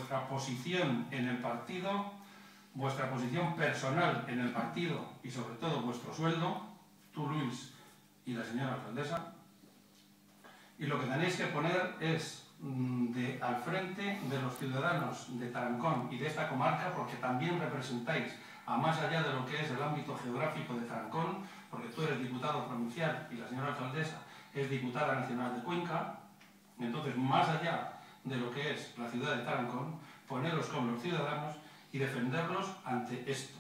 vuestra posición en el partido, vuestra posición personal en el partido y sobre todo vuestro sueldo, tú, Luis, y la señora alcaldesa, y lo que tenéis que poner es al frente de los ciudadanos de Tarancón y de esta comarca, porque también representáis a más allá de lo que es el ámbito geográfico de Tarancón, porque tú eres diputado provincial y la señora alcaldesa es diputada nacional de Cuenca. Entonces, más allá de lo que es la ciudad de Tarancón, poneros con los ciudadanos y defenderlos ante esto.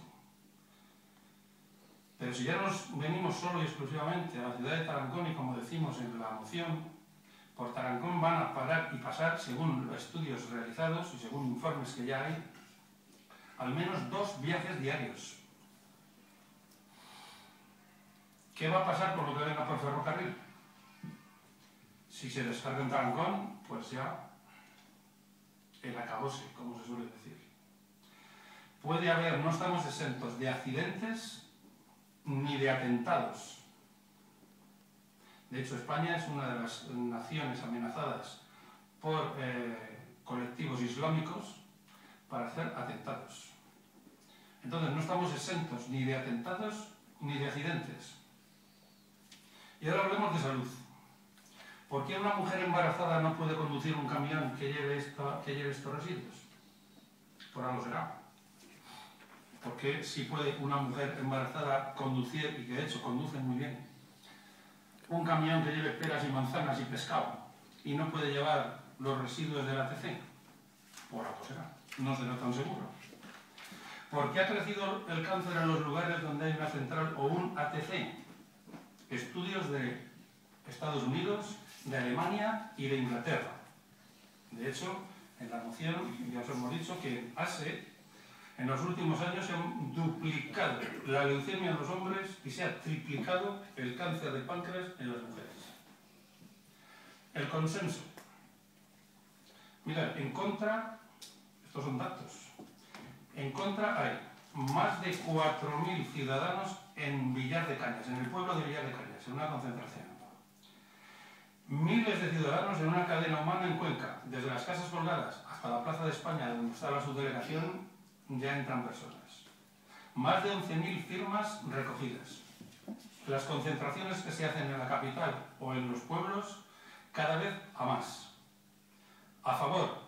Pero si ya nos venimos solo y exclusivamente a la ciudad de Tarancón, y como decimos en la moción, por Tarancón van a parar y pasar, según estudios realizados y según informes que ya hay, al menos 2 viajes diarios. ¿Qué va a pasar con lo que venga por ferrocarril? Si se descarga en Tarancón, pues ya el acabose, como se suele decir. Puede haber, no estamos exentos de accidentes ni de atentados. De hecho, España es una de las naciones amenazadas por colectivos islámicos para hacer atentados. Entonces, no estamos exentos ni de atentados ni de accidentes. Y ahora hablemos de salud. ¿Por qué una mujer embarazada no puede conducir un camión que lleve estos residuos? Por algo será. ¿Por qué si puede una mujer embarazada conducir, y que de hecho conduce muy bien, un camión que lleve peras y manzanas y pescado, y no puede llevar los residuos del ATC? Por algo será. No será tan seguro. ¿Por qué ha crecido el cáncer en los lugares donde hay una central o un ATC? Estudios de Estados Unidos, de Alemania y de Inglaterra. De hecho, en la moción ya os hemos dicho que en ASE, en los últimos años se han duplicado la leucemia en los hombres y se ha triplicado el cáncer de páncreas en las mujeres. El consenso. Mirad, en contra, estos son datos, en contra hay más de 4.000 ciudadanos en Villar de Cañas, en el pueblo de Villar de Cañas, en una concentración. Miles de ciudadanos en una cadena humana en Cuenca, desde las Casas Colgadas hasta la Plaza de España, donde está la subdelegación, ya entran personas. Más de 11.000 firmas recogidas. Las concentraciones que se hacen en la capital o en los pueblos, cada vez a más. A favor,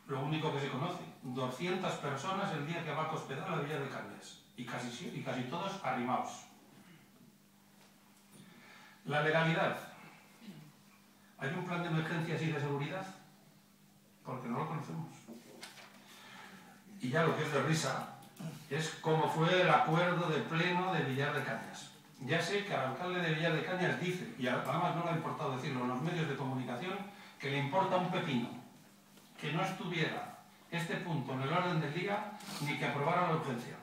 lo único que se conoce, 200 personas el día que va a Cospedal a Villar de Cañas, y casi todos arrimados. La legalidad. ¿Hay un plan de emergencias y de seguridad? Porque no lo conocemos. Y ya lo que es de risa es cómo fue el acuerdo de pleno de Villar de Cañas. Ya sé que al alcalde de Villar de Cañas dice, y además no le ha importado decirlo en los medios de comunicación, que le importa un pepino que no estuviera este punto en el orden del día ni que aprobara la urgencia.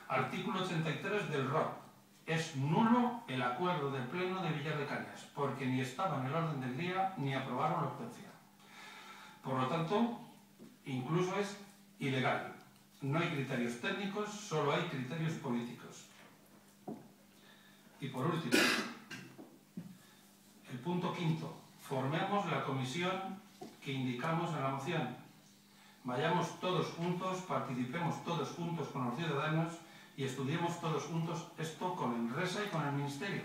Artículo 83 del ROC. Es nulo el acuerdo de pleno de Villar de Cañas, porque ni estaba en el orden del día ni aprobaron la urgencia. Por lo tanto, incluso es ilegal. No hay criterios técnicos, solo hay criterios políticos. Y por último, el punto 5. Formemos la comisión que indicamos en la moción. Vayamos todos juntos, participemos todos juntos con los ciudadanos y estudiemos todos juntos esto con Enresa y con el Ministerio.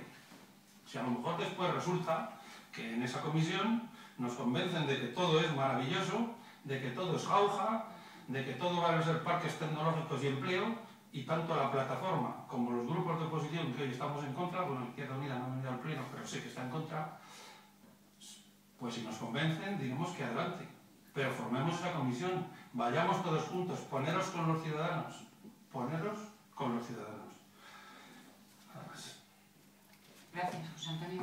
Si a lo mejor después resulta que en esa comisión nos convencen de que todo es maravilloso, de que todo es jauja, de que todo van a ser parques tecnológicos y empleo, y tanto la plataforma como los grupos de oposición que hoy estamos en contra, bueno, Izquierda Unida no ha venido al pleno, pero sé que está en contra, pues si nos convencen, digamos que adelante. Pero formemos esa comisión, vayamos todos juntos, poneros con los ciudadanos, poneros con los ciudadanos. Nada más. Gracias, José Antonio.